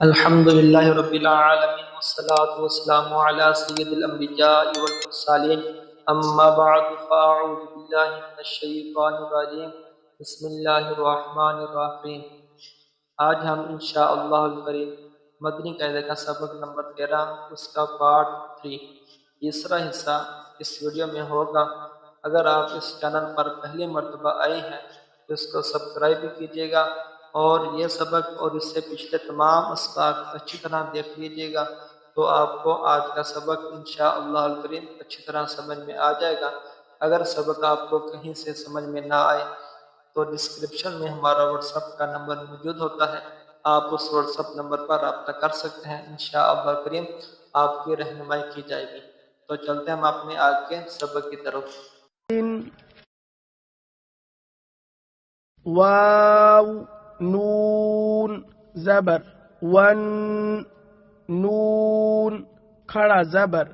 الحمد لله رب العالمين والصلاة والسلام على سيد الأنبياء والمرسلين أما بعد فأعوذ بالله من الشيطان الرجيم بسم الله الرحمن الرحيم۔ آج ہم انشاءاللہ الکریم مدنی قاعدے کا سبق نمبر 13 اس کا پارٹ 3 تیسرا حصہ اس ویڈیو میں ہوگا۔ اگر آپ اس چینل پر پہلی مرتبہ آئے ہیں تو اس کو سبسکرائب بھی کیجیے گا اور یہ سبق اور اس سے پچھلے تمام اسباق اچھی طرح دیکھ لیجیے گا تو آپ کو آج کا سبق انشاءاللہ الکریم اچھی طرح سمجھ میں آ جائے گا۔ اگر سبق آپ کو کہیں سے سمجھ میں نہ آئے تو ڈسکرپشن میں ہمارا واٹس ایپ کا نمبر موجود ہوتا ہے، آپ اس واٹس ایپ نمبر پر رابطہ کر سکتے ہیں، انشاءاللہ الکریم آپ کی رہنمائی کی جائے گی۔ تو چلتے ہیں ہم اپنے آج کے سبق کی طرف۔ واو نون زبر ون نون کھڑا زبر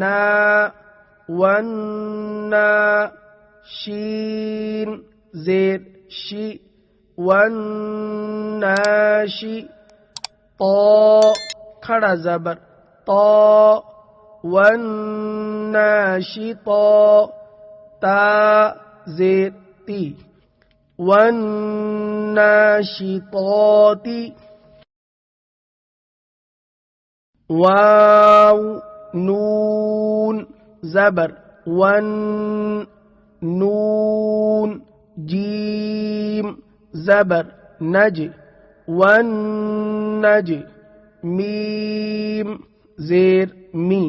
نا ون نا شین زیر شی ون ناشی طا کھڑا زبر طا ون ناشی طا تا زیر تی والناشطات واو نون زبر ون نون جیم زبر نج والنج میم زیر می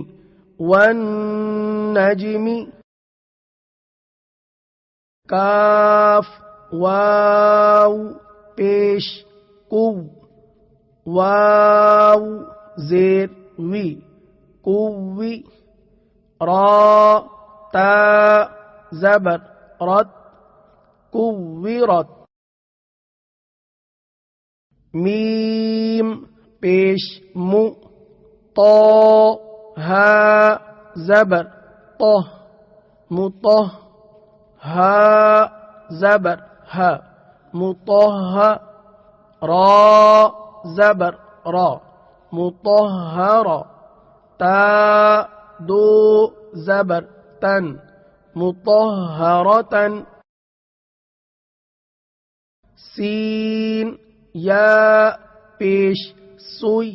والنجم کاف واو پیش کو واو زیر وی قوی را تا زبر رت قویرت میم پیش مو طا ہا زبر طہ مطہ ہا زبر ها مطهر را زبر را مطهر تا دو زبر تن مطهرة سین یا پیش سوی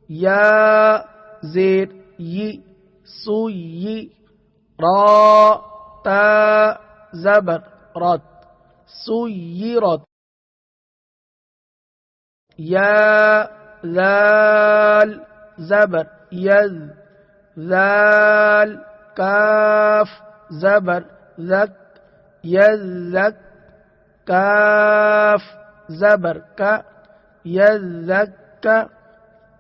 یا زیر ی سوی را تا زبر رت سیرت یا ذال زبر یذ ذال کاف زبر ذک یذک کاف زبر کا یذک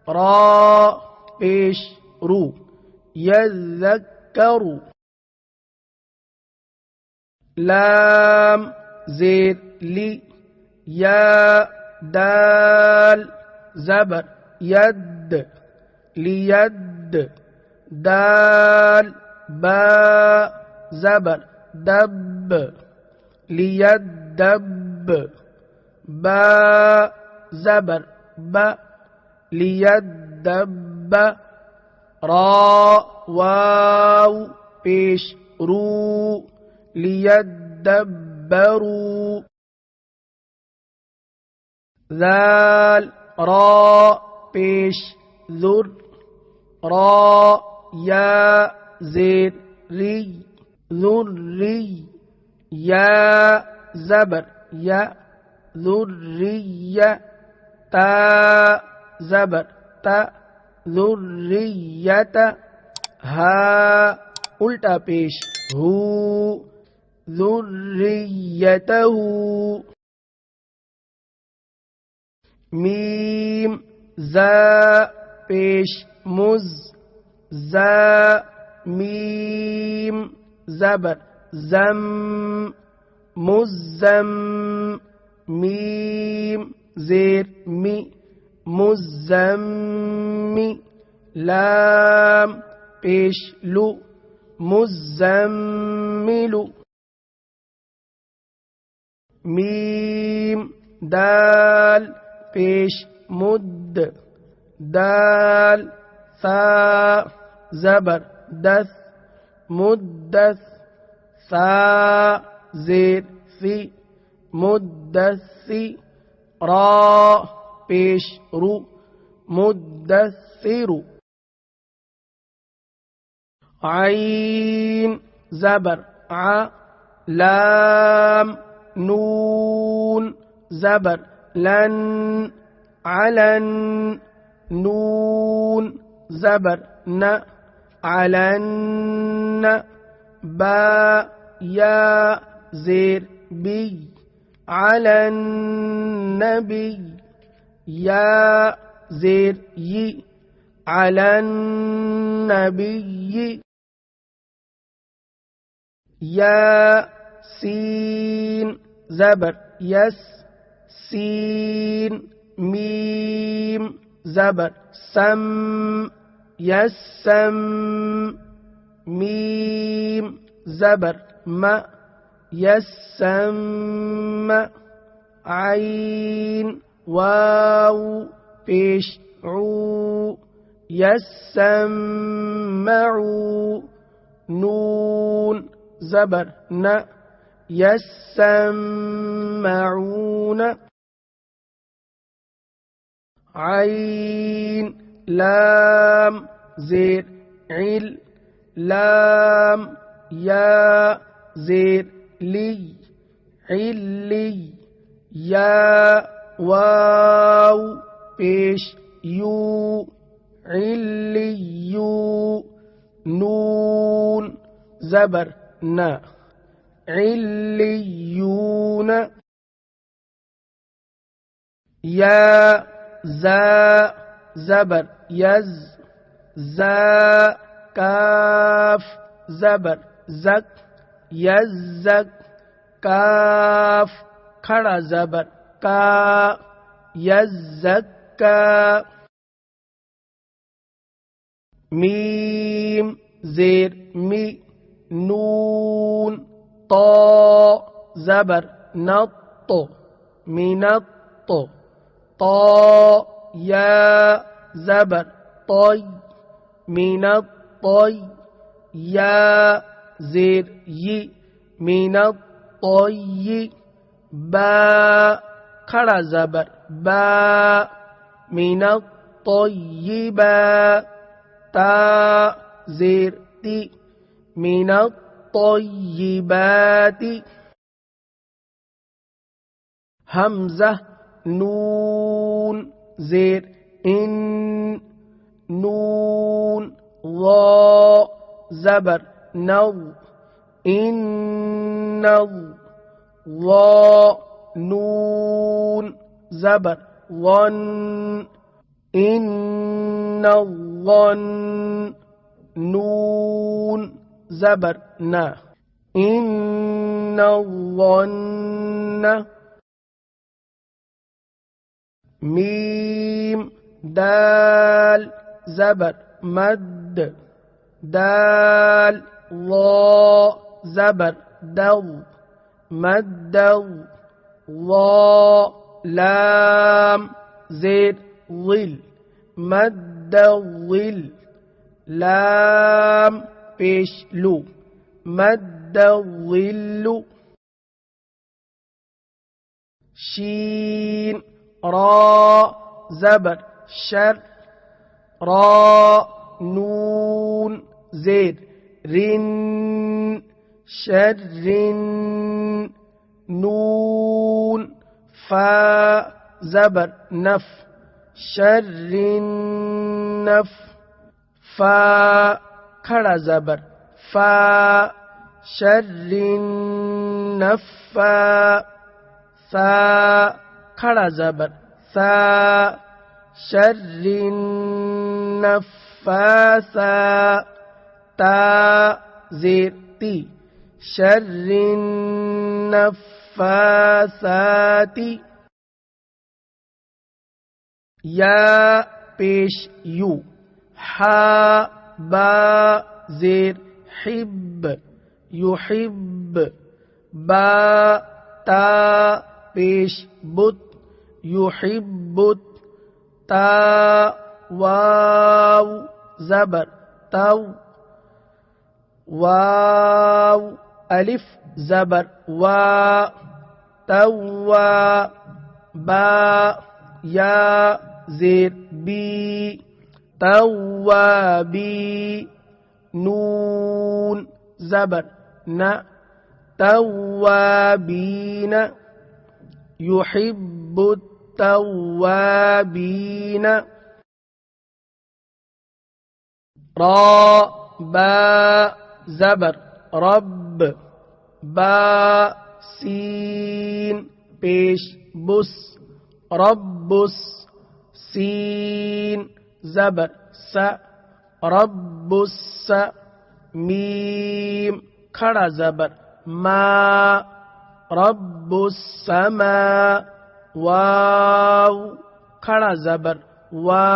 را پیش رو یذکرو لام زیر لی یا دال زبر ید لید دال با زبر دب لیدب با زبر با لیدب را واو پیش رو لیدبروا ذال را پیش ذر را یا زیر ری ذری یا زبر یا ذری تا زبر تا ذریت ہا الٹا پیش ہو ذریتہ میم زا پیش مز زا میم زبر زم مزم میم زیر می مزمی لام پیش لو مزملو میم دال پیش مد دال ثا زبر دث مدث ثا زیر ثی مدثی را پیش رو مدثر عین زبر ع لام نون زبر لن علن نون زبر ن علن با یا زیر بی على النبي يا زير ي على النبي يا سين زبر يس سين ميم زبر سم يسم ميم زبر ما يسم عين واو پیش عو يسمعو نون زبر ن يسمعون عين لام زير عل لام يا زير لي علي يا واو پیش یو علیو نون زبر ن علیون یا زا زبر یز زا کاف زبر زک یزک کاف کھڑا زبر کا یزکا میم زیر می نون طا زبر نط منط طا یا زبر طی من الطی یا زیر ی من الطی با کھڑا زبر با من الطیبا تا زیر تی من الطیبات حمزہ نون زیر ان نون وا زبر نو ان وا نون زبر ون ان الظن نون زبر نا ان الظن میم دال زبر مد دال وا زبر دو مد وا لام زیر ظل مد ظل لام پیش لو مد ظل شین را زبر شر را نون زیر رن شر نون فا زبر نف شر نف فا کھڑا زبر فا شر نفا سا کھڑا زبر سا شر نفاسا تا زیر تی شر نفاساتی یا پیش یو حا با زیر حب یحب با تا پیش بت یحبت تا واو زبر تو واو الف زبر وا توا با یا زیر بی توابی نون زبر نا توابین يحب التوابين را با زبر رب با سین پیش بس ربس سین زبر س ربس میم کھڑا زبر ما رب السما واو کھڑا زبر وا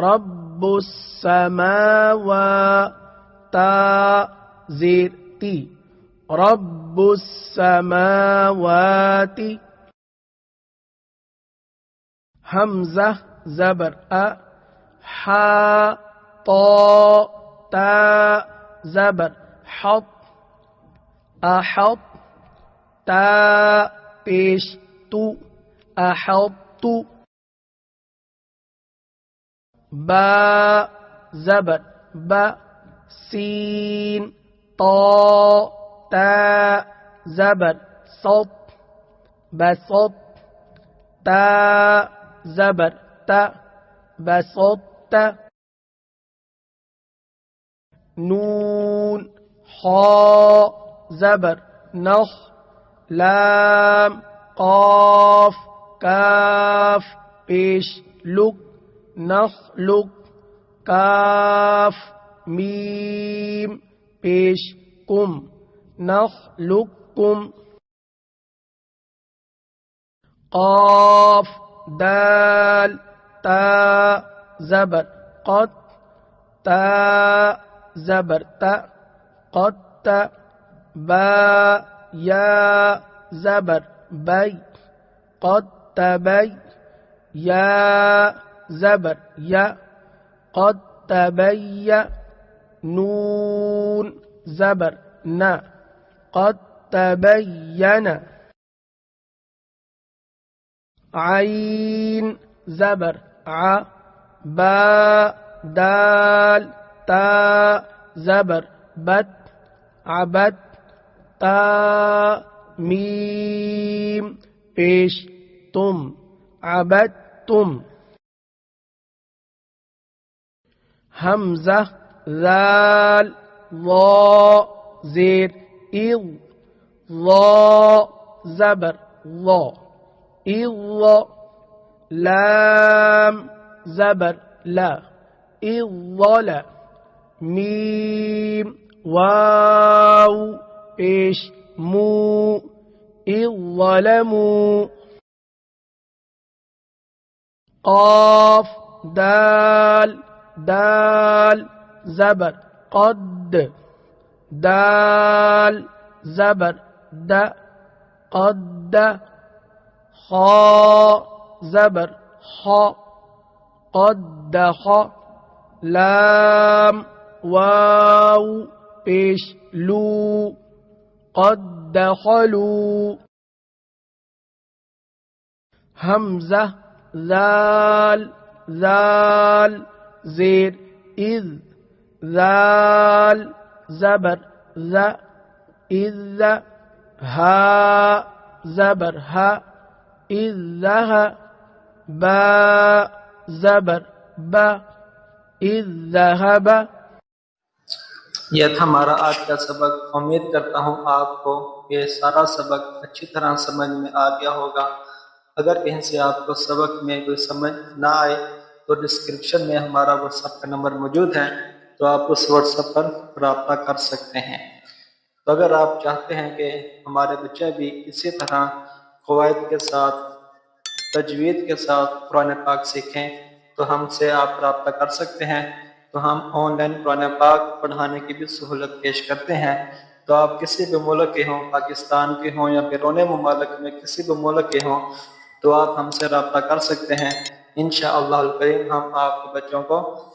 رب السماوات تا زیر تی رب السماوات حمزہ زبر حا طا تا زبر حط احط تا پیش تو احط با زبر با سین طا تا زبر صد بسط تا زبر تا بسط نون حا زبر نخ لام قاف کاف پیش لک نخلق کاف میم پیش کم نخلقکم قاف دال تا زبر قد تا زبر تا قد تا با یا زبر بی قد تبی یا زبر یا قد تبی نون زبر نا قد تبین عین زبر ع با دال تا زبر بت عبد تا میم پیش تم عبدتم حمزہ ذال ضا زیر اض ضا زبر ضا اض لام زبر لا اضل میم واو پیش مو اظلموا قاف دال دال زبر قد دال زبر د قد خا زبر خا قد خا لام واو پیش لو قد دخلوا حمزہ ذال ذال زیر اذ ذال زبر ذا اذ ها زبر ها اذ با زبر با اذ ذهب. یہ تھا ہمارا آج کا سبق. امید کرتا ہوں آپ کو یہ سارا سبق اچھی طرح سمجھ میں آ گیا ہوگا. اگر کہیں سے آپ کو سبق میں کوئی سمجھ نہ آئے تو ڈسکرپشن میں ہمارا واٹس ایپ کا نمبر موجود ہے, تو آپ اس واٹس ایپ پر رابطہ کر سکتے ہیں. تو اگر آپ چاہتے ہیں کہ ہمارے بچے بھی اسی طرح قواعد کے ساتھ تجوید کے ساتھ قرآن پاک سیکھیں تو ہم سے آپ رابطہ کر سکتے ہیں. تو ہم آن لائن قرآن پاک پڑھانے کی بھی سہولت پیش کرتے ہیں. تو آپ کسی بھی ملک کے ہوں, پاکستان کے ہوں یا بیرون ممالک میں کسی بھی ملک کے ہوں, تو آپ ہم سے رابطہ کر سکتے ہیں. انشاءاللہ الکریم ہم آپ کے بچوں کو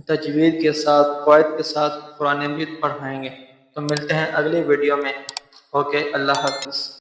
تجوید کے ساتھ قواعد کے ساتھ قرآن مجید پڑھائیں گے۔ تو ملتے ہیں اگلی ویڈیو میں۔ اوکے، اللہ حافظ۔